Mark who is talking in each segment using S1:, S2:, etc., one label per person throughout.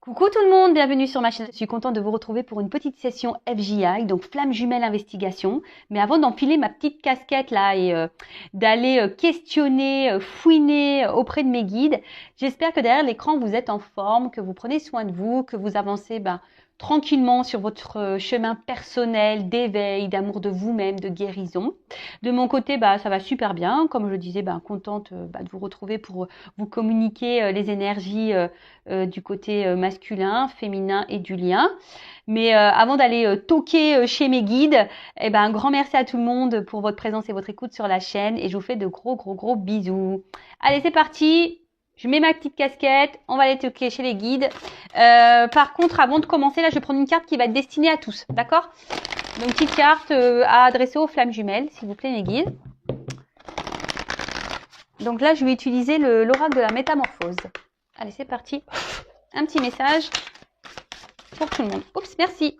S1: Coucou tout le monde, bienvenue sur ma chaîne. Je suis contente de vous retrouver pour une petite session FJI, donc flamme jumelle investigation. Mais avant d'enfiler ma petite casquette là et d'aller questionner, fouiner auprès de mes guides, j'espère que derrière l'écran vous êtes en forme, que vous prenez soin de vous, que vous avancez tranquillement sur votre chemin personnel d'éveil, d'amour de vous-même, de guérison. De mon côté, ça va super bien. Comme je le disais, contente de vous retrouver pour vous communiquer les énergies du côté masculin, féminin et du lien. Mais avant d'aller toquer chez mes guides, un grand merci à tout le monde pour votre présence et votre écoute sur la chaîne. Et je vous fais de gros bisous. Allez, c'est parti. Je mets ma petite casquette, on va aller toquer chez les guides. Par contre, avant de commencer, là, je vais prendre une carte qui va être destinée à tous, d'accord? Donc, petite carte à adresser aux flammes jumelles, s'il vous plaît, mes guides. Donc là, je vais utiliser l'oracle de la métamorphose. Allez, c'est parti. Un petit message pour tout le monde. Oups, merci.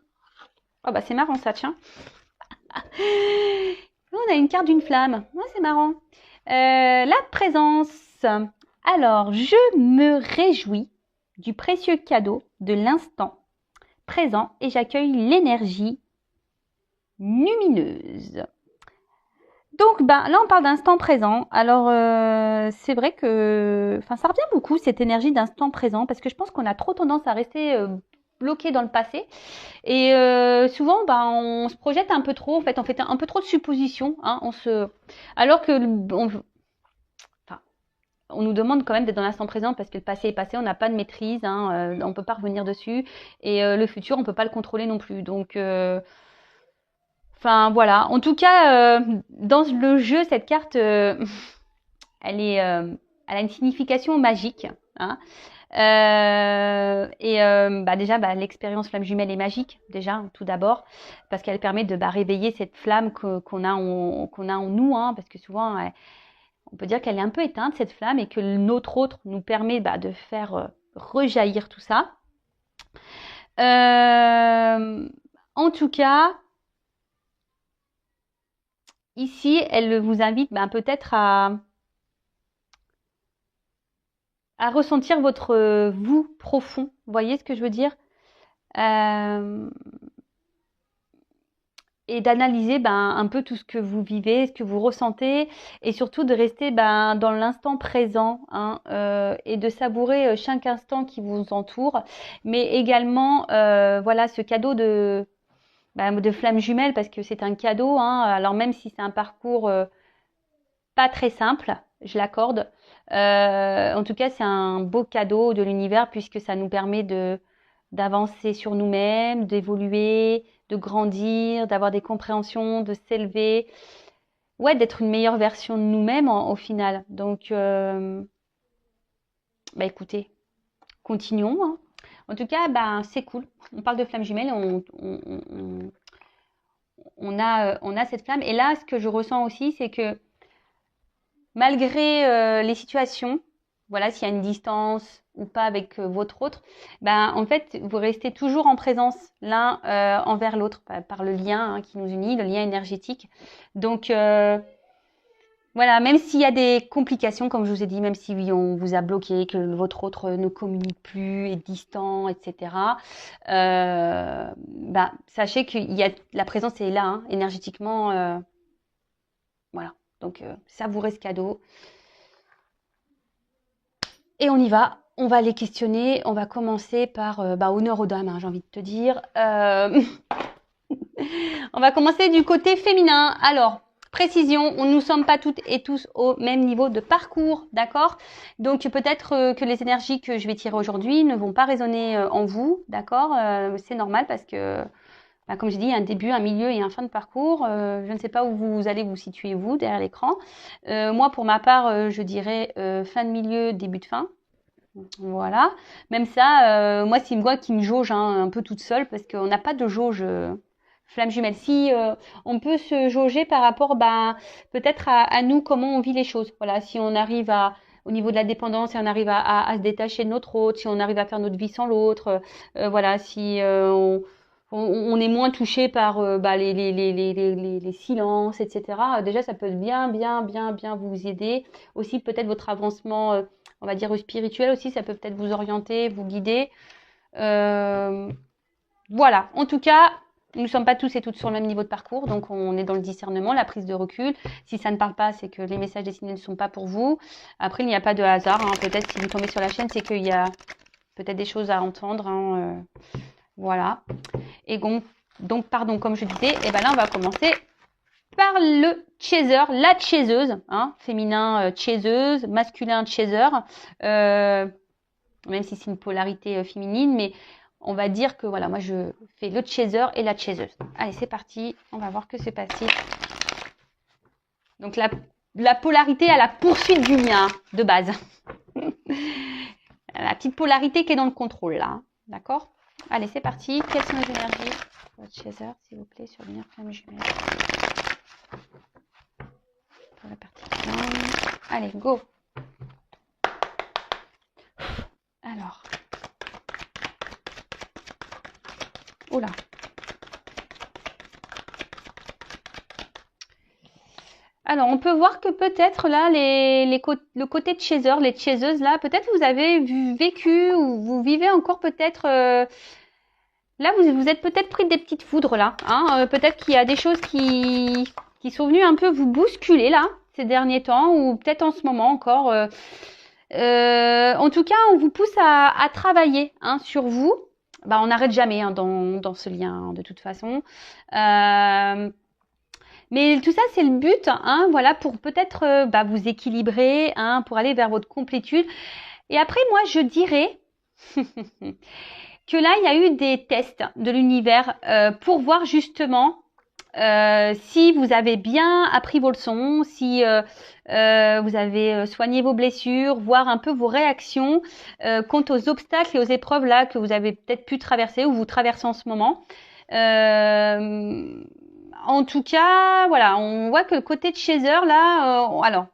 S1: Oh, c'est marrant ça, tiens. On a une carte d'une flamme. Oh, c'est marrant. La présence. Alors, je me réjouis du précieux cadeau de l'instant présent et j'accueille l'énergie lumineuse. Donc, là, on parle d'instant présent. Alors, c'est vrai que ça revient beaucoup, cette énergie d'instant présent, parce que je pense qu'on a trop tendance à rester bloqué dans le passé. Et souvent, on se projette un peu trop. En fait, on fait un peu trop de suppositions. Hein, alors que on nous demande quand même d'être dans l'instant présent parce que le passé est passé, on n'a pas de maîtrise, hein, on ne peut pas revenir dessus. Et le futur, on ne peut pas le contrôler non plus. Donc, voilà. En tout cas, dans le jeu, cette carte, elle a une signification magique. Hein. Déjà, l'expérience flamme jumelle est magique, déjà, tout d'abord, parce qu'elle permet de réveiller cette flamme qu'on a en nous, hein, parce que souvent, on peut dire qu'elle est un peu éteinte, cette flamme, et que notre autre nous permet de faire rejaillir tout ça. En tout cas, ici, elle vous invite peut-être à ressentir votre vous profond. Vous voyez ce que je veux dire? Et d'analyser un peu tout ce que vous vivez, ce que vous ressentez, et surtout de rester dans l'instant présent, hein, et de savourer chaque instant qui vous entoure, mais également voilà, ce cadeau de flamme jumelle, parce que c'est un cadeau, hein, alors même si c'est un parcours pas très simple, je l'accorde, en tout cas c'est un beau cadeau de l'univers, puisque ça nous permet d'avancer sur nous-mêmes, d'évoluer, de grandir, d'avoir des compréhensions, de s'élever, ouais, d'être une meilleure version de nous-mêmes au final. Donc, écoutez, continuons. Hein. En tout cas, c'est cool. On parle de flamme jumelle, on a cette flamme. Et là, ce que je ressens aussi, c'est que malgré les situations, voilà, s'il y a une distance ou pas avec votre autre, en fait, vous restez toujours en présence l'un envers l'autre par le lien, hein, qui nous unit, le lien énergétique. Donc, voilà, même s'il y a des complications, comme je vous ai dit, même si on vous a bloqué, que votre autre ne communique plus, est distant, etc., sachez que la présence est là, hein, énergétiquement. Voilà, donc savourez ce cadeau. Et on y va, on va les questionner, on va commencer par honneur aux dames, hein, j'ai envie de te dire. On va commencer du côté féminin. Alors, précision, nous ne sommes pas toutes et tous au même niveau de parcours, d'accord? Donc peut-être que les énergies que je vais tirer aujourd'hui ne vont pas résonner en vous, d'accord? C'est normal parce que, comme j'ai dit, il y a un début, un milieu et un fin de parcours. Je ne sais pas où vous allez vous situer, vous, derrière l'écran. Moi, pour ma part, je dirais fin de milieu, début de fin. Voilà. Même ça, moi, c'est moi qui me jauge, hein, un peu toute seule, parce qu'on n'a pas de jauge flamme jumelle. Si on peut se jauger par rapport, peut-être à nous, comment on vit les choses. Voilà. Si on arrive au niveau de la dépendance, si on arrive à se détacher de notre autre, si on arrive à faire notre vie sans l'autre, voilà. Si on est moins touché par les silences, etc. Déjà, ça peut bien vous aider. Aussi, peut-être votre avancement, on va dire spirituel aussi, ça peut peut-être vous orienter, vous guider. Voilà, en tout cas, nous ne sommes pas tous et toutes sur le même niveau de parcours, donc on est dans le discernement, la prise de recul. Si ça ne parle pas, c'est que les messages destinés ne sont pas pour vous. Après, il n'y a pas de hasard, hein. Peut-être si vous tombez sur la chaîne, c'est qu'il y a peut-être des choses à entendre, hein, voilà. Et donc, pardon, comme je disais, et ben là, on va commencer par le chaser, la chaiseuse, hein, féminin chaiseuse, masculin chaser, même si c'est une polarité féminine, mais on va dire que voilà, moi je fais le chaser et la chaiseuse. Allez, c'est parti, on va voir que c'est passé. Donc la polarité à la poursuite du mien, de base. La petite polarité qui est dans le contrôle là, d'accord? Allez, c'est parti. Quelles sont les énergies? Votre chaser, s'il vous plaît, sur lumière flamme jumelle. Pour la partie flamme. Allez, go. Alors. Oula. Alors, on peut voir que peut-être là, le côté de chaser, les chaiseuses là, peut-être vous avez vécu ou vous vivez encore peut-être... là, vous êtes peut-être pris des petites foudres là. Hein, peut-être qu'il y a des choses qui sont venues un peu vous bousculer là, ces derniers temps, ou peut-être en ce moment encore. En tout cas, on vous pousse à travailler hein, sur vous. Bah, on n'arrête jamais hein, dans ce lien, hein, de toute façon. Mais tout ça, c'est le but, hein, voilà, pour peut-être vous équilibrer, hein, pour aller vers votre complétude. Et après, moi, je dirais que là, il y a eu des tests de l'univers pour voir justement si vous avez bien appris vos leçons, si vous avez soigné vos blessures, voir un peu vos réactions quant aux obstacles et aux épreuves là que vous avez peut-être pu traverser ou vous traversez en ce moment. En tout cas, voilà, on voit que le côté de chaser là, alors,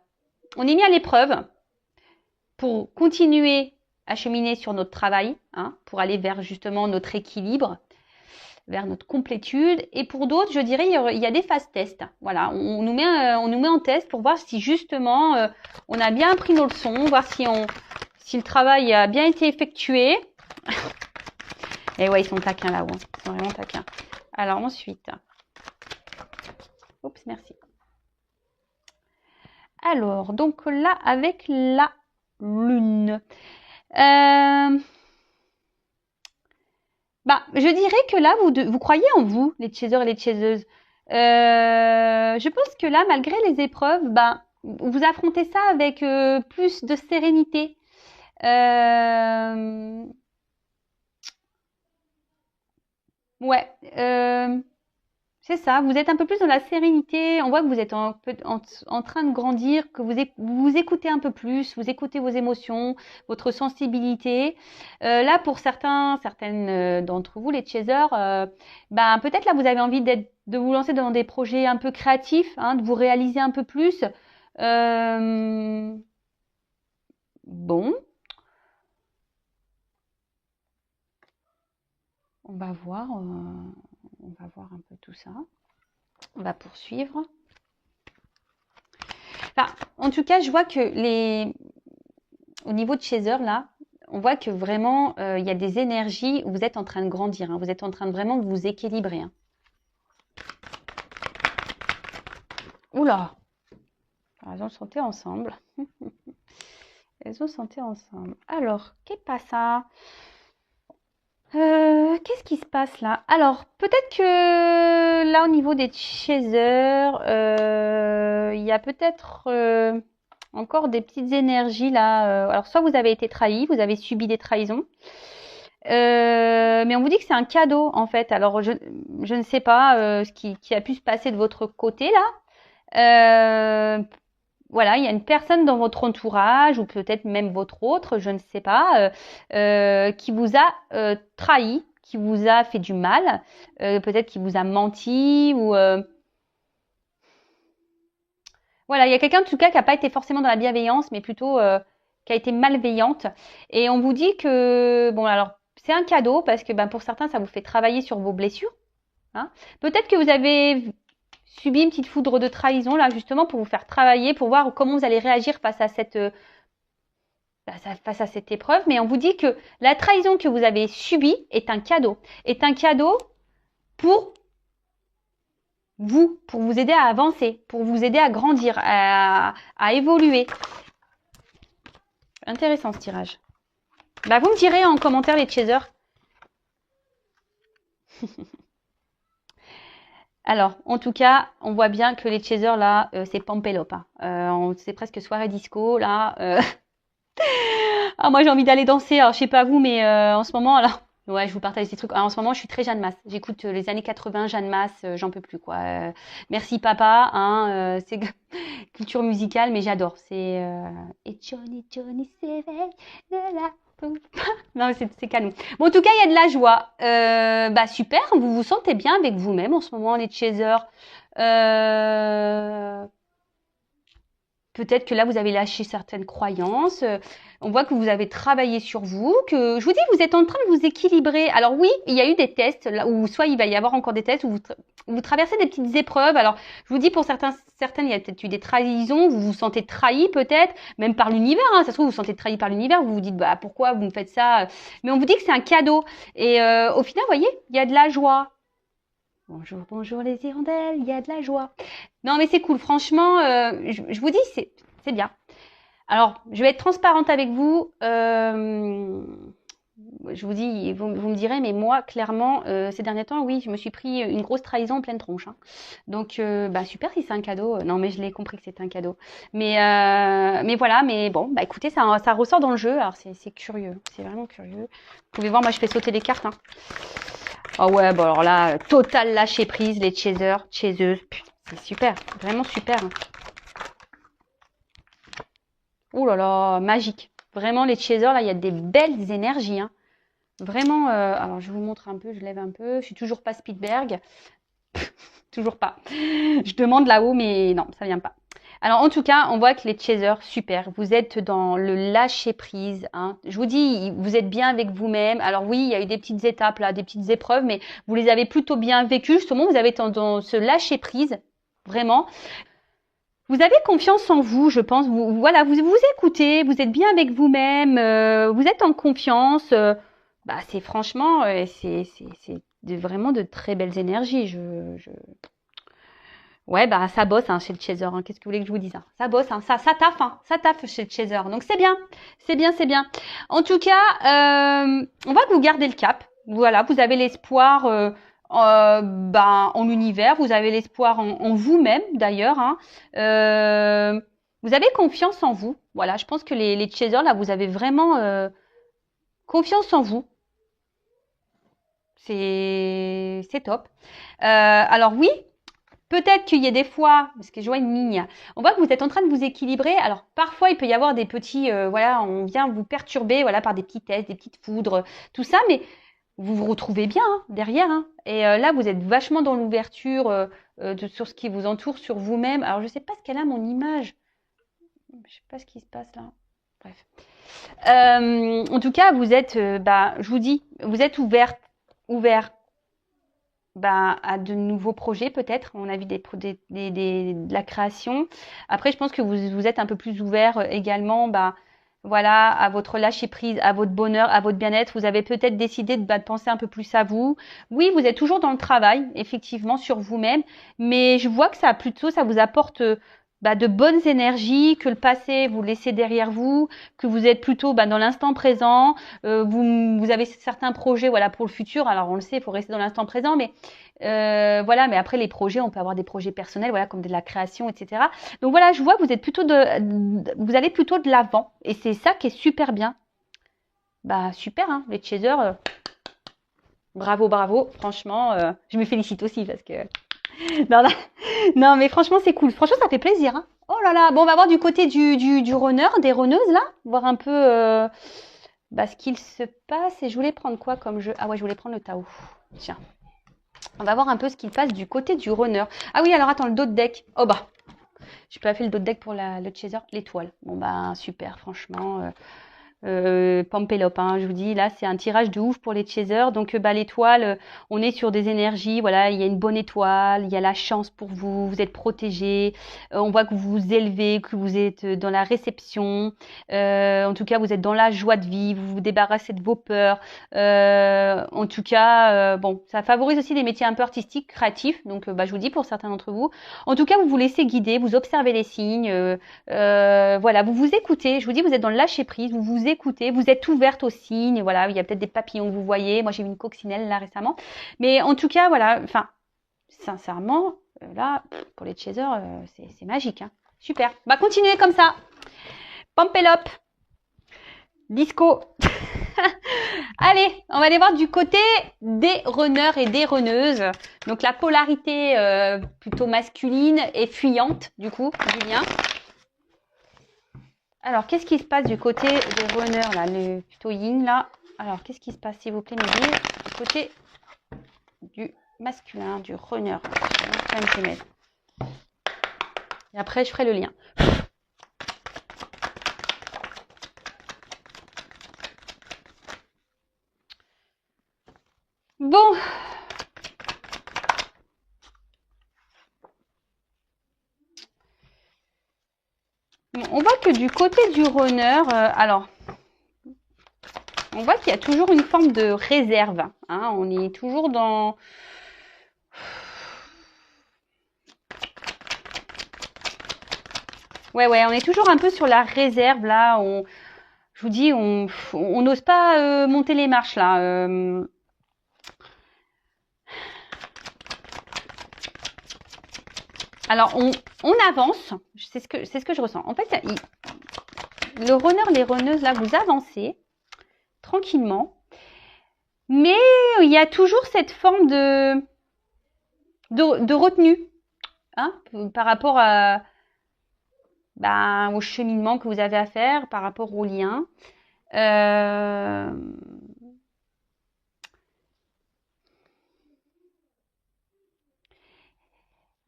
S1: on est mis à l'épreuve pour continuer à cheminer sur notre travail, hein, pour aller vers justement notre équilibre, vers notre complétude. Et pour d'autres, je dirais, il y a des phases tests. Voilà, on nous met en test pour voir si justement on a bien appris nos leçons, voir si le travail a bien été effectué. Et ouais, ils sont taquins là-haut, hein. Ils sont vraiment taquins. Alors ensuite, oups, merci. Alors, donc là, avec la lune. Je dirais que là, vous croyez en vous, les chasers et les chaseuses. Je pense que là, malgré les épreuves, vous affrontez ça avec plus de sérénité. Ouais. C'est ça, vous êtes un peu plus dans la sérénité. On voit que vous êtes en train de grandir, que vous écoutez un peu plus, vous écoutez vos émotions, votre sensibilité. Là, pour certaines d'entre vous, les chasers, peut-être là, vous avez envie de vous lancer dans des projets un peu créatifs, hein, de vous réaliser un peu plus. Bon. On va voir un peu tout ça. On va poursuivre. En tout cas, je vois que au niveau de chaser, là, on voit que vraiment, il y a des énergies où vous êtes en train de grandir. Hein, vous êtes en train de vraiment vous équilibrer. Hein. Oula! Elles ont chanté ensemble. Elles ont chanté ensemble. Alors, qu'est-ce ça? Qu'est-ce qui se passe là? Alors, peut-être que là, au niveau des chasers, il y a peut-être encore des petites énergies là. Alors, soit vous avez été trahi, vous avez subi des trahisons. Mais on vous dit que c'est un cadeau en fait. Alors, je ne sais pas ce qui a pu se passer de votre côté là. Voilà, il y a une personne dans votre entourage ou peut-être même votre autre, je ne sais pas, qui vous a trahi, qui vous a fait du mal, peut-être qui vous a menti ou voilà, il y a quelqu'un en tout cas qui n'a pas été forcément dans la bienveillance, mais plutôt qui a été malveillante. Et on vous dit que bon, alors c'est un cadeau parce que pour certains ça vous fait travailler sur vos blessures. Hein. Peut-être que vous avez subi une petite foudre de trahison là justement pour vous faire travailler, pour voir comment vous allez réagir face à cette face à cette épreuve, mais on vous dit que la trahison que vous avez subie est un cadeau pour vous, pour vous aider à avancer, pour vous aider à grandir, à évoluer. Intéressant ce tirage. Bah, vous me direz en commentaire les chasers. Alors, en tout cas, on voit bien que les chasers là, c'est Pampelope. Hein. C'est presque soirée disco là. Ah, moi j'ai envie d'aller danser. Alors, je sais pas vous, mais en ce moment, là, ouais, je vous partage des trucs. Alors, en ce moment, je suis très Jeanne Masse. J'écoute les années 80, Jeanne Masse, j'en peux plus quoi. Merci papa, hein, c'est culture musicale, mais j'adore. C'est et Johnny s'éveille de la non, c'est canon. Bon, en tout cas, il y a de la joie. Bah super, vous vous sentez bien avec vous-même en ce moment, les chasers. Peut-être que là, vous avez lâché certaines croyances. On voit que vous avez travaillé sur vous, que je vous dis, vous êtes en train de vous équilibrer. Alors oui, il y a eu des tests, là, où soit il va y avoir encore des tests, où vous traversez des petites épreuves. Alors, je vous dis, pour certaines, il y a peut-être eu des trahisons, vous vous sentez trahi peut-être, même par l'univers. Hein. Ça se trouve, vous vous sentez trahi par l'univers, vous vous dites, bah pourquoi vous me faites ça? Mais on vous dit que c'est un cadeau. Et au final, vous voyez, il y a de la joie. Bonjour, bonjour les hirondelles, il y a de la joie. Non mais c'est cool, franchement, je vous dis, c'est bien. Alors, je vais être transparente avec vous. Je vous dis, vous me direz, mais moi, clairement, ces derniers temps, oui, je me suis pris une grosse trahison en pleine tronche. Hein. Donc, bah super si c'est un cadeau. Non mais je l'ai compris que c'était un cadeau. Mais voilà, mais bon, bah écoutez, ça ressort dans le jeu. Alors c'est curieux, c'est vraiment curieux. Vous pouvez voir, moi je fais sauter les cartes. Hein. Oh ouais, bon alors là, total lâcher prise, les chasers, chaseuses, c'est super, vraiment super. Hein. Oh là là, magique. Vraiment, les chasers, là, il y a des belles énergies. Hein. Vraiment, alors je vous montre un peu, je lève un peu. Je suis toujours pas Spielberg. Toujours pas. Je demande là-haut, mais non, ça vient pas. Alors, en tout cas, on voit que les chasers, super. Vous êtes dans le lâcher-prise. Hein. Je vous dis, vous êtes bien avec vous-même. Alors oui, il y a eu des petites étapes, là, des petites épreuves, mais vous les avez plutôt bien vécues. Justement, vous avez dans ce lâcher-prise, vraiment. Vous avez confiance en vous, je pense. Voilà, vous écoutez, vous êtes bien avec vous-même, vous êtes en confiance. Bah, c'est franchement, c'est vraiment de très belles énergies. Ouais, bah ça bosse hein, chez le chaser. Hein. Qu'est-ce que vous voulez que je vous dise hein. Ça bosse, hein. Ça taffe chez le chaser. Donc c'est bien, c'est bien, c'est bien. En tout cas, on voit que vous gardez le cap. Voilà, vous avez l'espoir en l'univers, vous avez l'espoir en vous-même d'ailleurs. Hein. Vous avez confiance en vous. Voilà, je pense que les chasers là, vous avez vraiment confiance en vous. C'est top. Alors oui. Peut-être qu'il y a des fois, parce que je vois une ligne, on voit que vous êtes en train de vous équilibrer. Alors parfois il peut y avoir des petits, voilà, on vient vous perturber, voilà, par des petits tests, des petites foudres, tout ça, mais vous vous retrouvez bien hein, derrière. Hein. Et là vous êtes vachement dans l'ouverture sur ce qui vous entoure, sur vous-même. Alors je sais pas ce qu'elle a mon image, je sais pas ce qui se passe là. Bref. En tout cas vous êtes, je vous dis, vous êtes ouvert à de nouveaux projets peut-être. On a vu de la création. Après, je pense que vous êtes un peu plus ouvert également voilà, à votre lâcher prise, à votre bonheur, à votre bien-être. Vous avez peut-être décidé de penser un peu plus à vous. Oui, vous êtes toujours dans le travail, effectivement, sur vous-même. Mais je vois que ça vous apporte de bonnes énergies, que le passé, vous le laissez derrière vous, que vous êtes plutôt dans l'instant présent. Vous avez certains projets voilà, pour le futur. Alors, on le sait, il faut rester dans l'instant présent, mais voilà, mais après les projets, on peut avoir des projets personnels, voilà, comme de la création, etc. Donc voilà, je vois que vous êtes plutôt vous allez plutôt de l'avant, et c'est ça qui est super bien. Bah super, hein, les chasers, bravo, bravo. Franchement, je me félicite aussi parce que non, mais franchement c'est cool. Franchement, ça fait plaisir. Hein. Oh là là, bon, on va voir du côté du runner, des runneuses là, voir un peu ce qu'il se passe. Et je voulais prendre quoi comme jeu? Ah ouais, je voulais prendre le Tao. Tiens. On va voir un peu ce qu'il passe du côté du runner. Ah oui, alors attends, le dos de deck. Oh bah, j'ai pas fait le dos de deck pour le chaser, l'étoile. Bon bah super, franchement. Pampelop, hein, je vous dis, là, c'est un tirage de ouf pour les chasers. Donc, l'étoile, on est sur des énergies. Voilà, il y a une bonne étoile, il y a la chance pour vous, vous êtes protégé. On voit que vous vous élevez, que vous êtes dans la réception. En tout cas, vous êtes dans la joie de vivre, vous vous débarrassez de vos peurs. En tout cas, bon, ça favorise aussi des métiers un peu artistiques, créatifs. Donc, je vous dis, pour certains d'entre vous. En tout cas, vous vous laissez guider, vous observez les signes. Voilà, vous vous écoutez. Je vous dis, vous êtes dans le lâcher prise, vous vous écoutez, vous êtes ouverte aux signes. Voilà, il y a peut-être des papillons que vous voyez. Moi, j'ai vu une coccinelle là récemment. Mais en tout cas, voilà, enfin, sincèrement, là, pour les chasers, c'est magique. Hein. Super. Bah, continuez comme ça. Pampelop. Disco. Allez, on va aller voir du côté des runners et des runneuses. Donc, la polarité plutôt masculine et fuyante, du coup, du lien. Alors, qu'est-ce qui se passe du côté des runners, là, le plutôt yin, là? Alors, qu'est-ce qui se passe, s'il vous plaît, me dire, du côté du masculin, du runner. Et après, je ferai le lien. Bon. On voit que du côté du runner, alors, on voit qu'il y a toujours une forme de réserve. Hein, on est toujours dans... Ouais, on est toujours un peu sur la réserve, là. Je vous dis, on n'ose pas monter les marches, là. Alors, on avance. C'est ce que je ressens. En fait, le runner, les runneuses, là, vous avancez tranquillement. Mais il y a toujours cette forme de retenue hein, par rapport au cheminement que vous avez à faire, par rapport au lien.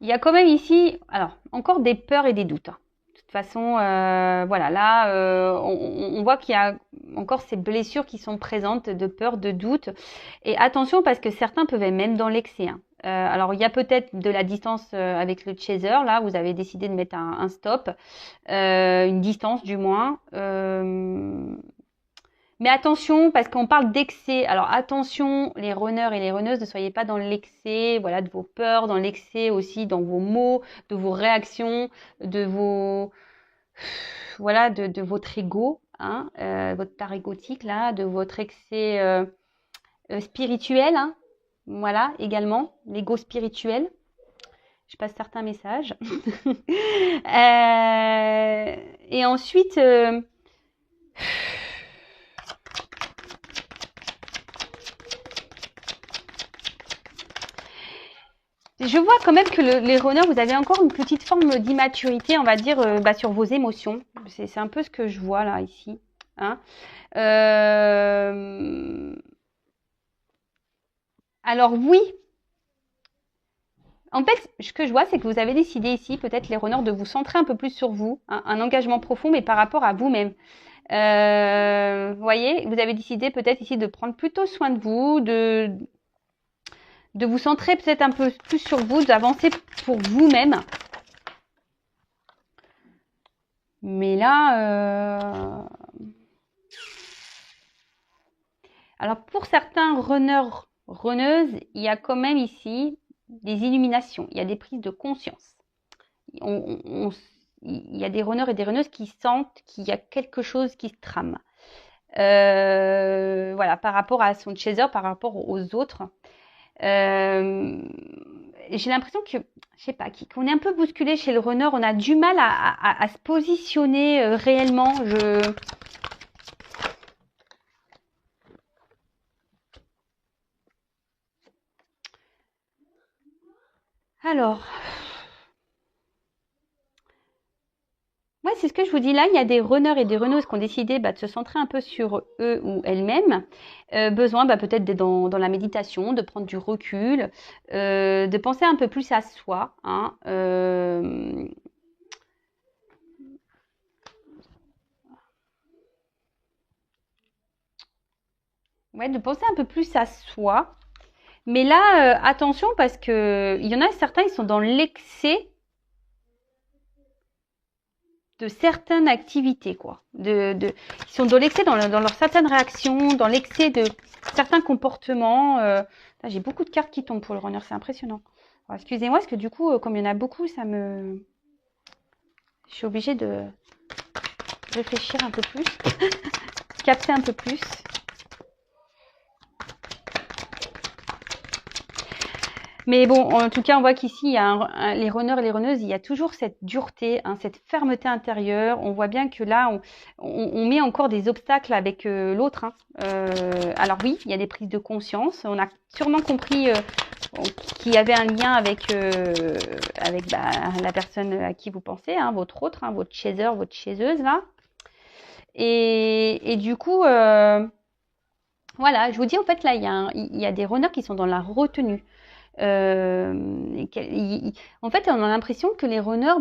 S1: Il y a quand même ici, alors, encore des peurs et des doutes. Hein. De toute façon, voilà, là, on voit qu'il y a encore ces blessures qui sont présentes de peur, de doute. Et attention, parce que certains peuvent être même dans l'excès. Hein. Alors, il y a peut-être de la distance avec le chaser. Là, vous avez décidé de mettre un stop, une distance du moins. Mais attention, parce qu'on parle d'excès. Alors attention, les runners et les runneuses, ne soyez pas dans l'excès, voilà, de vos peurs, dans l'excès aussi, dans vos mots, de vos réactions, de vos, voilà, de votre ego, hein, votre part égotique là, de votre excès spirituel, hein, voilà, également, l'ego spirituel. Je passe certains messages. Et ensuite. Je vois quand même que les runners, vous avez encore une petite forme d'immaturité, on va dire, sur vos émotions. C'est un peu ce que je vois là, ici. Hein. Alors oui. En fait, ce que je vois, c'est que vous avez décidé ici, peut-être les runners, de vous centrer un peu plus sur vous. Hein, un engagement profond, mais par rapport à vous-même. Vous voyez, vous avez décidé peut-être ici de prendre plutôt soin de vous, de vous centrer peut-être un peu plus sur vous, d'avancer pour vous-même. Mais là, alors pour certains runners, runneuses, il y a quand même ici des illuminations, il y a des prises de conscience. Il y a des runners et des runneuses qui sentent qu'il y a quelque chose qui se trame. Voilà, par rapport à son chaser, par rapport aux autres. J'ai l'impression que, je sais pas, qu'on est un peu bousculé chez le runner. On a du mal à se positionner réellement. Alors, ouais, c'est ce que je vous dis là. Il y a des runners et des runneuses qui ont décidé de se centrer un peu sur eux ou elles-mêmes. Besoin peut-être d'être dans la méditation, de prendre du recul, de penser un peu plus à soi. Hein, ouais, de penser un peu plus à soi. Mais là, attention parce que il y en a certains, ils sont dans l'excès de certaines activités, quoi. Ils sont dans l'excès dans leurs certaines réactions, dans l'excès de certains comportements. J'ai beaucoup de cartes qui tombent pour le runner, c'est impressionnant. Alors, excusez-moi, parce que du coup, comme il y en a beaucoup, je suis obligée de réfléchir un peu plus, capter un peu plus. Mais bon, en tout cas, on voit qu'ici, il y a les runners et les runneuses, il y a toujours cette dureté, hein, cette fermeté intérieure. On voit bien que là, on met encore des obstacles avec l'autre. Hein. Alors oui, il y a des prises de conscience. On a sûrement compris qu'il y avait un lien avec la personne à qui vous pensez, hein, votre autre, hein, votre chaser, votre chaiseuse, là. Et du coup, voilà, je vous dis, en fait, là, il y a des runners qui sont dans la retenue. En fait, on a l'impression que les runners,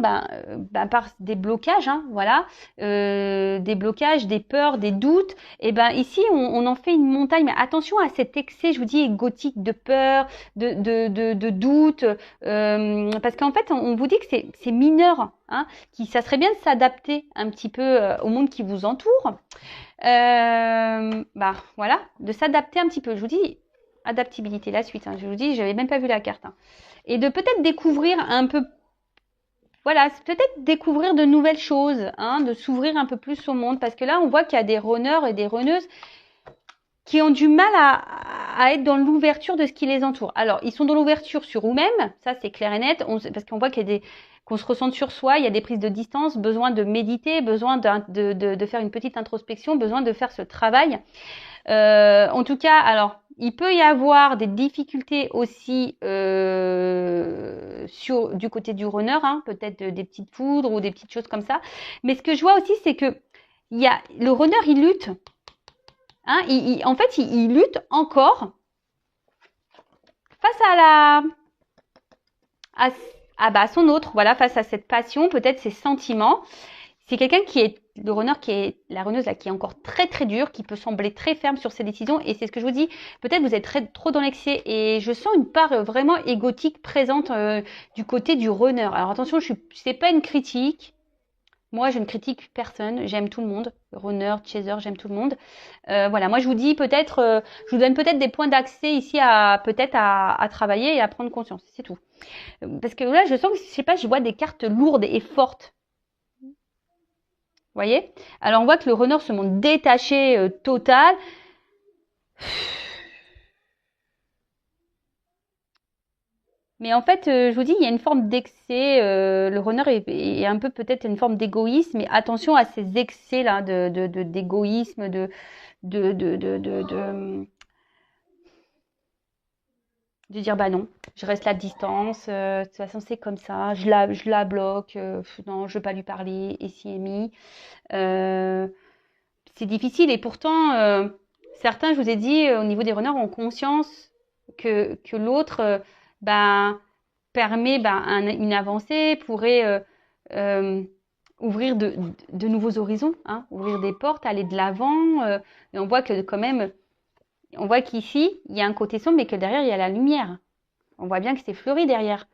S1: par des blocages, hein, voilà, des blocages, des peurs, des doutes, et ben ici, on en fait une montagne. Mais attention à cet excès, je vous dis, égotique de peur, de doute, parce qu'en fait, on vous dit que c'est mineur, hein, ça serait bien de s'adapter un petit peu au monde qui vous entoure. Voilà, de s'adapter un petit peu. Je vous dis. Adaptabilité, la suite. Hein. Je vous dis, j'avais même pas vu la carte. Hein. Et de peut-être découvrir un peu, voilà, peut-être découvrir de nouvelles choses, hein, de s'ouvrir un peu plus au monde. Parce que là, on voit qu'il y a des runners et des runneuses qui ont du mal à être dans l'ouverture de ce qui les entoure. Alors, ils sont dans l'ouverture sur eux-mêmes, ça c'est clair et net, parce qu'on voit qu'il y a qu'on se ressent sur soi, il y a des prises de distance, besoin de méditer, besoin de faire une petite introspection, besoin de faire ce travail. En tout cas, alors, il peut y avoir des difficultés aussi du côté du runner, hein, peut-être des petites foudres ou des petites choses comme ça. Mais ce que je vois aussi, c'est que le runner, il lutte. Hein, en fait, il lutte encore face à son autre, voilà, face à cette passion, peut-être ses sentiments. C'est quelqu'un le runner la runneuse là, qui est encore très très dure, qui peut sembler très ferme sur ses décisions. Et c'est ce que je vous dis, peut-être vous êtes trop dans l'excès. Et je sens une part vraiment égotique présente du côté du runner. Alors attention, c'est pas une critique. Moi, je ne critique personne, j'aime tout le monde. Runner, chaser, j'aime tout le monde. Voilà, moi je vous dis peut-être, je vous donne peut-être des points d'accès ici à travailler et à prendre conscience, c'est tout. Parce que là, je sens que, je sais pas, je vois des cartes lourdes et fortes. Vous voyez? Alors on voit que le runner se montre détaché total. Mais en fait, je vous dis, il y a une forme d'excès. Le runner est un peu peut-être une forme d'égoïsme. Mais attention à ces excès là d'égoïsme, de dire bah non, je reste à distance. De toute façon, c'est comme ça. Je la bloque. Non, je veux pas lui parler. Et si Amy, c'est difficile. Et pourtant, certains, je vous ai dit, au niveau des runners, ont conscience que l'autre, permet une avancée, pourrait ouvrir de nouveaux horizons, hein, ouvrir des portes, aller de l'avant. Et on voit que quand même, on voit qu'ici, il y a un côté sombre, mais que derrière, il y a la lumière. On voit bien que c'est fleuri derrière.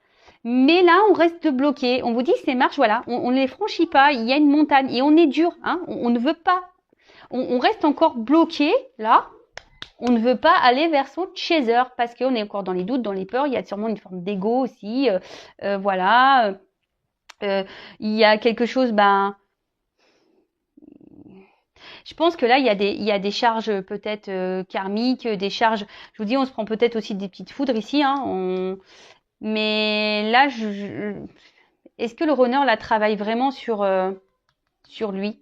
S1: Mais là, on reste bloqué. On vous dit, ces marches, voilà, on ne les franchit pas. Il y a une montagne et on est dur. Hein, on ne veut pas. On reste encore bloqué, là. On ne veut pas aller vers son chaser parce qu'on est encore dans les doutes, dans les peurs. Il y a sûrement une forme d'ego aussi. Voilà. Il y a quelque chose, je pense que là, il y a des charges peut-être karmiques, des charges. Je vous dis, on se prend peut-être aussi des petites foudres ici. Hein, mais là, est-ce que le runner là travaille vraiment sur lui?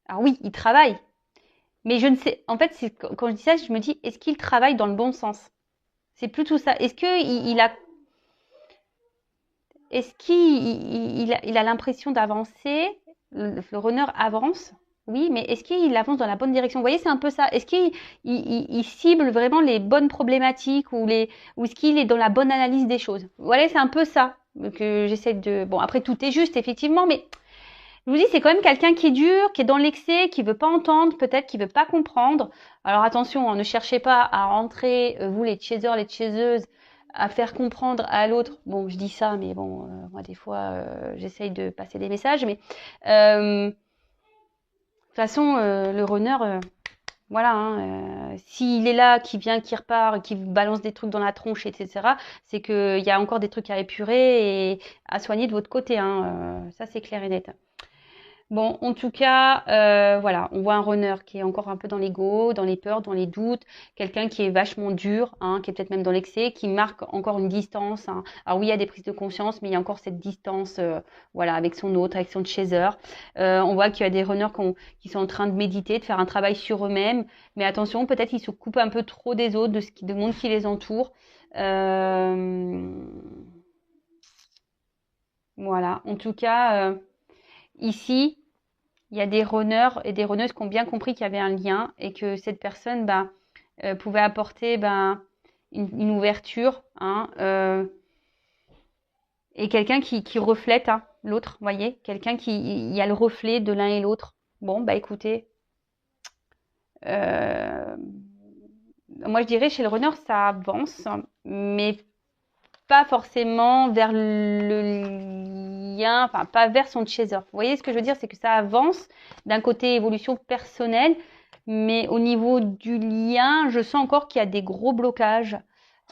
S1: Alors oui, il travaille. Mais je ne sais, en fait, quand je dis ça, je me dis, est-ce qu'il travaille dans le bon sens? C'est plutôt ça. Est-ce qu'il a l'impression d'avancer? Le runner avance, oui, mais est-ce qu'il avance dans la bonne direction? Vous voyez, c'est un peu ça. Est-ce qu'il cible vraiment les bonnes problématiques ou est-ce qu'il est dans la bonne analyse des choses? Voilà, c'est un peu ça que j'essaie de. Bon, après tout est juste effectivement, mais Je vous dis, c'est quand même quelqu'un qui est dur, qui est dans l'excès, qui veut pas entendre, peut-être qui veut pas comprendre. Alors attention, hein, ne cherchez pas à rentrer, vous les chasers, les chaseuses, à faire comprendre à l'autre. Bon, je dis ça, mais bon, moi des fois, j'essaye de passer des messages, mais de toute façon, le runner, voilà, hein, s'il est là, qui vient, qui repart, qui vous balance des trucs dans la tronche, etc., c'est qu'il y a encore des trucs à épurer et à soigner de votre côté, hein, ça c'est clair et net. Bon, en tout cas, voilà, on voit un runner qui est encore un peu dans l'ego, dans les peurs, dans les doutes, quelqu'un qui est vachement dur, hein, qui est peut-être même dans l'excès, qui marque encore une distance, hein. Alors oui, il y a des prises de conscience, mais il y a encore cette distance, voilà, avec son autre, avec son chaser. On voit qu'il y a des runners qui sont en train de méditer, de faire un travail sur eux-mêmes, mais attention, peut-être ils se coupent un peu trop des autres, du monde qui les entoure. Voilà, en tout cas, ici. Il y a des runners et des runneuses qui ont bien compris qu'il y avait un lien et que cette personne pouvait apporter une ouverture, hein, et quelqu'un qui reflète, hein, l'autre, vous voyez, quelqu'un il y a le reflet de l'un et l'autre. Bon, bah écoutez, euh, moi je dirais chez le runner ça avance, mais pas forcément vers le lien, enfin pas vers son chaser. Vous voyez ce que je veux dire, c'est que ça avance d'un côté évolution personnelle, mais au niveau du lien, je sens encore qu'il y a des gros blocages.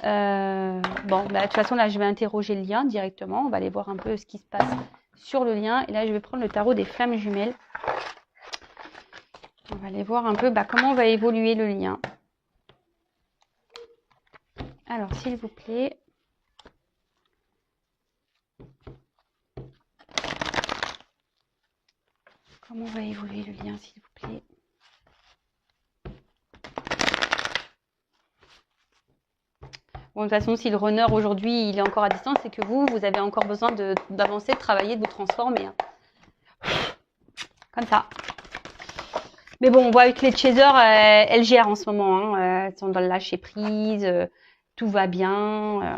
S1: Bon, bah, de toute façon là, je vais interroger le lien directement. On va aller voir un peu ce qui se passe sur le lien. Et là, je vais prendre le tarot des flammes jumelles. On va aller voir un peu comment va évoluer le lien. Alors, s'il vous plaît. Comment va évoluer le lien, s'il vous plaît? Bon, de toute façon, si le runner aujourd'hui il est encore à distance, c'est que vous avez encore besoin d'avancer, de travailler, de vous transformer, hein. Comme ça. Mais bon, on voit avec les chasers, elles gèrent en ce moment, hein, elles sont dans le lâcher prise, tout va bien,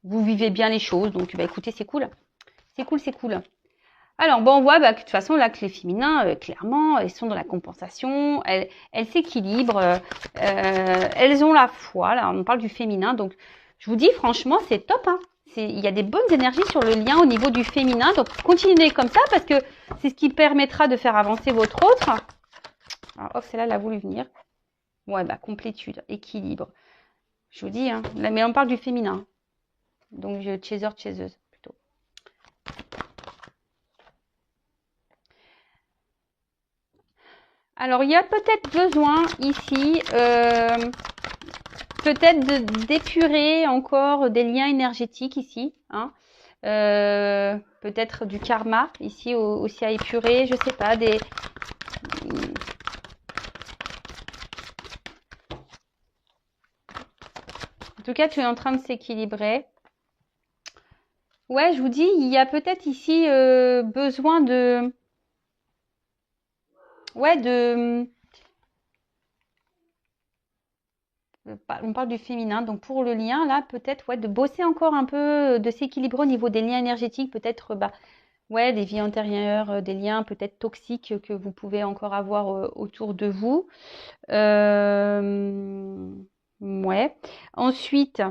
S1: vous vivez bien les choses, donc bah écoutez, c'est cool. C'est cool, c'est cool. Alors, bon, on voit que de toute façon, là, que les féminins, clairement, elles sont dans la compensation, elles s'équilibrent, elles ont la foi, là, on parle du féminin, donc je vous dis, franchement, c'est top, hein. Il y a des bonnes énergies sur le lien au niveau du féminin, donc continuez comme ça, parce que c'est ce qui permettra de faire avancer votre autre. Alors, hop, celle-là, elle a voulu venir. Ouais, complétude, équilibre. Je vous dis, hein, là, mais on parle du féminin, donc chaser, chaseuse. Alors, il y a peut-être besoin ici, peut-être d'épurer encore des liens énergétiques ici, hein. Peut-être du karma ici aussi à épurer, je sais pas, En tout cas, tu es en train de s'équilibrer. Ouais, je vous dis, il y a peut-être ici besoin de... Ouais, on parle du féminin, donc pour le lien, là, peut-être, ouais, de bosser encore un peu, de s'équilibrer au niveau des liens énergétiques, peut-être, ouais, des vies antérieures, des liens peut-être toxiques que vous pouvez encore avoir autour de vous. Ouais. Ensuite,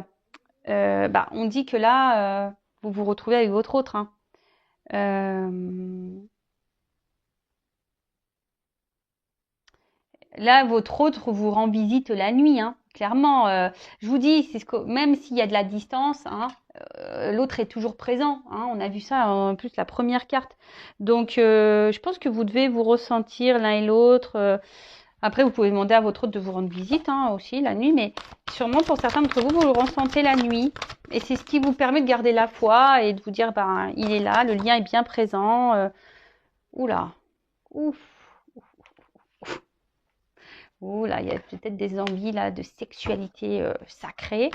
S1: on dit que là, vous vous retrouvez avec votre autre, hein. Là, votre autre vous rend visite la nuit, hein. Clairement, je vous dis, même s'il y a de la distance, hein, l'autre est toujours présent, hein. On a vu ça en plus la première carte. Donc, je pense que vous devez vous ressentir l'un et l'autre. Après, vous pouvez demander à votre autre de vous rendre visite, hein, aussi la nuit, mais sûrement pour certains d'entre vous, vous le ressentez la nuit. Et c'est ce qui vous permet de garder la foi et de vous dire, il est là, le lien est bien présent. Oula, ouf. Oh là, il y a peut-être des envies là de sexualité sacrée.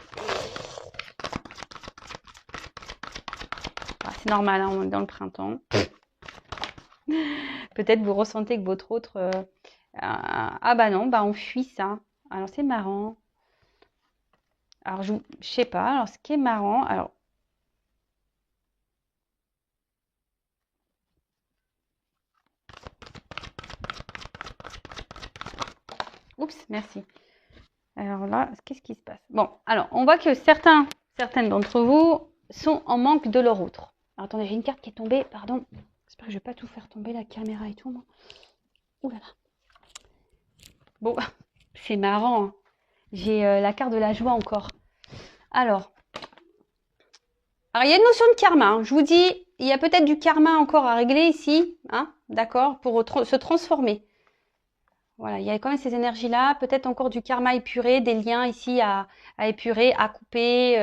S1: C'est normal, hein, on est dans le printemps. Peut-être vous ressentez que votre autre... ah bah non, on fuit ça. Alors c'est marrant. Alors je sais pas. Alors ce qui est marrant, Oups, merci. Alors là, qu'est-ce qui se passe? Bon, alors, on voit que certaines d'entre vous sont en manque de leur autre. Alors, attendez, j'ai une carte qui est tombée, pardon. J'espère que je ne vais pas tout faire tomber, la caméra et tout, moi. Ouh là là. Bon, c'est marrant, hein. J'ai la carte de la joie encore. Alors, il y a une notion de karma, hein. Je vous dis, il y a peut-être du karma encore à régler ici, hein, d'accord, pour se transformer. Voilà, il y a quand même ces énergies-là, peut-être encore du karma épuré, des liens ici à épurer, à couper,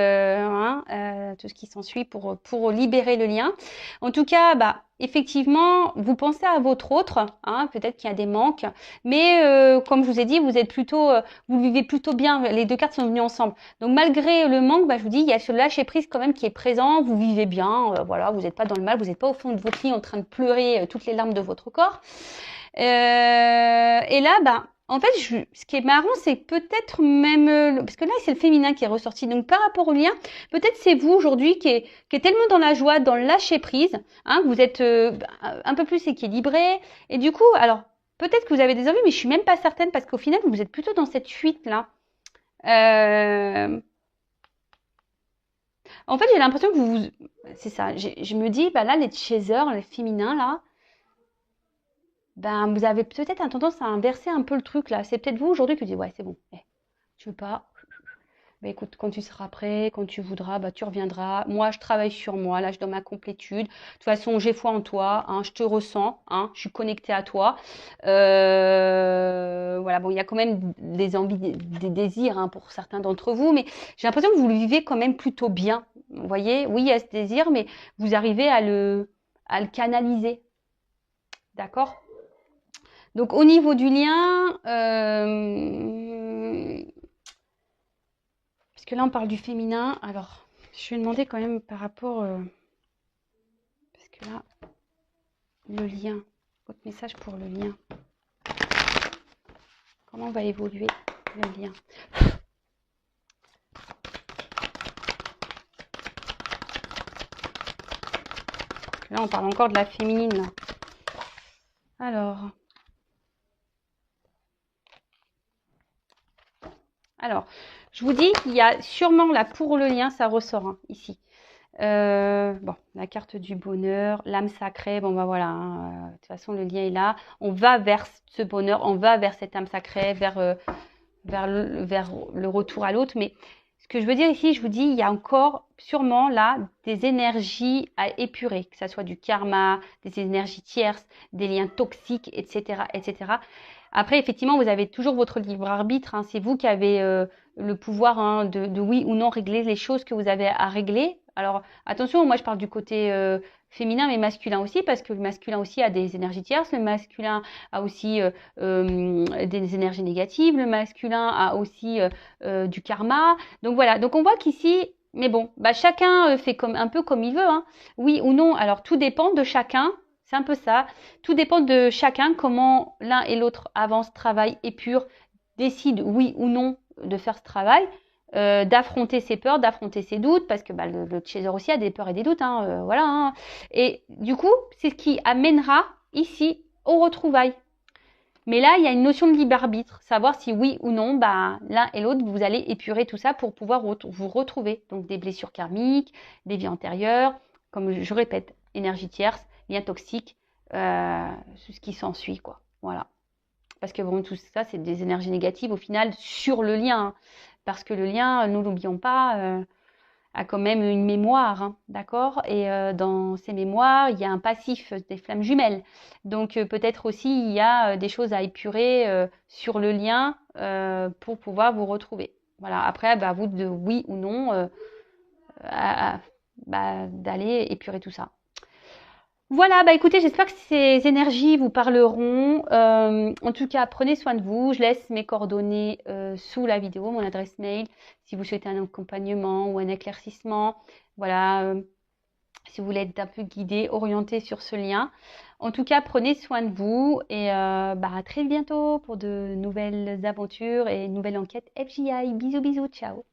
S1: tout ce qui s'ensuit pour libérer le lien. En tout cas, effectivement, vous pensez à votre autre, hein, peut-être qu'il y a des manques, mais comme je vous ai dit, vous êtes plutôt, vous vivez plutôt bien. Les deux cartes sont venues ensemble. Donc malgré le manque, je vous dis, il y a ce lâcher prise quand même qui est présent. Vous vivez bien, voilà, vous n'êtes pas dans le mal, vous n'êtes pas au fond de votre lit en train de pleurer toutes les larmes de votre corps. Et là, en fait, ce qui est marrant, c'est peut-être même, parce que là, c'est le féminin qui est ressorti. Donc, par rapport au lien, peut-être c'est vous aujourd'hui qui est tellement dans la joie, dans le lâcher prise, hein, vous êtes un peu plus équilibré. Et du coup, alors, peut-être que vous avez des envies, mais je suis même pas certaine parce qu'au final, vous êtes plutôt dans cette fuite-là. En fait, j'ai l'impression que c'est ça. Je me dis, là, les chasers, les féminins, là, vous avez peut-être un tendance à inverser un peu le truc là. C'est peut-être vous aujourd'hui qui dites ouais, c'est bon. Tu veux pas? Écoute, quand tu seras prêt, quand tu voudras, tu reviendras. Moi, je travaille sur moi. Là, je donne ma complétude. De toute façon, j'ai foi en toi. Hein, je te ressens. Hein, je suis connectée à toi. Voilà. Bon, il y a quand même des envies, des désirs hein, pour certains d'entre vous, mais j'ai l'impression que vous le vivez quand même plutôt bien. Vous voyez? Oui, il y a ce désir, mais vous arrivez à le canaliser. D'accord? Donc au niveau du lien, parce que là on parle du féminin, alors je vais demander quand même par rapport, parce que là, le lien, votre message pour le lien, comment va évoluer le lien? Là on parle encore de la féminine. Là. Alors, je vous dis, il y a sûrement là pour le lien, ça ressort hein, ici. Bon, la carte du bonheur, l'âme sacrée, voilà, hein, de toute façon le lien est là. On va vers ce bonheur, on va vers cette âme sacrée, vers le retour à l'autre. Mais ce que je veux dire ici, je vous dis, il y a encore sûrement là des énergies à épurer, que ça soit du karma, des énergies tierces, des liens toxiques, etc., etc. Après, effectivement, vous avez toujours votre libre arbitre. Hein, c'est vous qui avez le pouvoir hein, de oui ou non régler les choses que vous avez à régler. Alors, attention, moi je parle du côté féminin, mais masculin aussi, parce que le masculin aussi a des énergies tierces. Le masculin a aussi des énergies négatives. Le masculin a aussi du karma. Donc voilà. Donc on voit qu'ici, mais bon, chacun fait un peu comme il veut. Hein. Oui ou non. Alors tout dépend de chacun. C'est un peu ça. Tout dépend de chacun, comment l'un et l'autre avancent, travaillent, épurent, décident oui ou non de faire ce travail, d'affronter ses peurs, d'affronter ses doutes, parce que le chaser aussi a des peurs et des doutes. Hein, voilà. Hein. Et du coup, c'est ce qui amènera ici aux retrouvailles. Mais là, il y a une notion de libre arbitre, savoir si oui ou non, l'un et l'autre, vous allez épurer tout ça pour pouvoir vous retrouver. Donc des blessures karmiques, des vies antérieures, comme je répète, énergie tierce, lien toxique, ce qui s'ensuit, quoi. Voilà. Parce que bon, tout ça, c'est des énergies négatives au final sur le lien. Hein. Parce que le lien, nous l'oublions pas, a quand même une mémoire, hein, d'accord? Et dans ces mémoires, il y a un passif des flammes jumelles. Donc peut-être aussi il y a des choses à épurer sur le lien pour pouvoir vous retrouver. Voilà. Après, à vous de oui ou non d'aller épurer tout ça. Voilà, écoutez, j'espère que ces énergies vous parleront. En tout cas, prenez soin de vous. Je laisse mes coordonnées sous la vidéo, mon adresse mail, si vous souhaitez un accompagnement ou un éclaircissement. Voilà, si vous voulez être un peu guidé, orienté sur ce lien. En tout cas, prenez soin de vous et à très bientôt pour de nouvelles aventures et une nouvelle enquête FJI. Bisous, bisous, ciao.